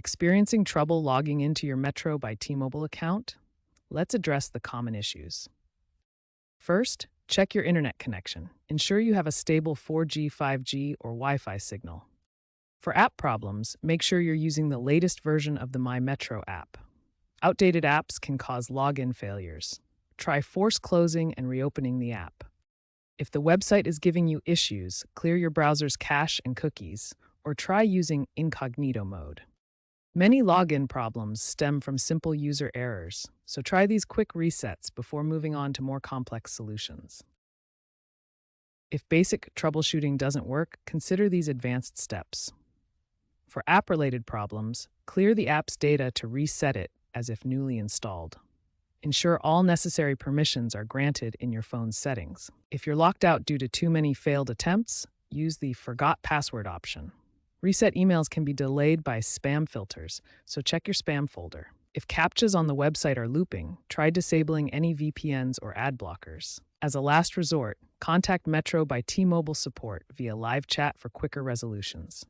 Experiencing trouble logging into your Metro by T-Mobile account? Let's address the common issues. First, check your internet connection. Ensure you have a stable 4G, 5G, or Wi-Fi signal. For app problems, make sure you're using the latest version of the My Metro app. Outdated apps can cause login failures. Try force closing and reopening the app. If the website is giving you issues, clear your browser's cache and cookies, or try using incognito mode. Many login problems stem from simple user errors, so try these quick resets before moving on to more complex solutions. If basic troubleshooting doesn't work, consider these advanced steps. For app-related problems, clear the app's data to reset it as if newly installed. Ensure all necessary permissions are granted in your phone's settings. If you're locked out due to too many failed attempts, use the Forgot Password option. Reset emails can be delayed by spam filters, so check your spam folder. If CAPTCHAs on the website are looping, try disabling any VPNs or ad blockers. As a last resort, contact Metro by T-Mobile support via live chat for quicker resolutions.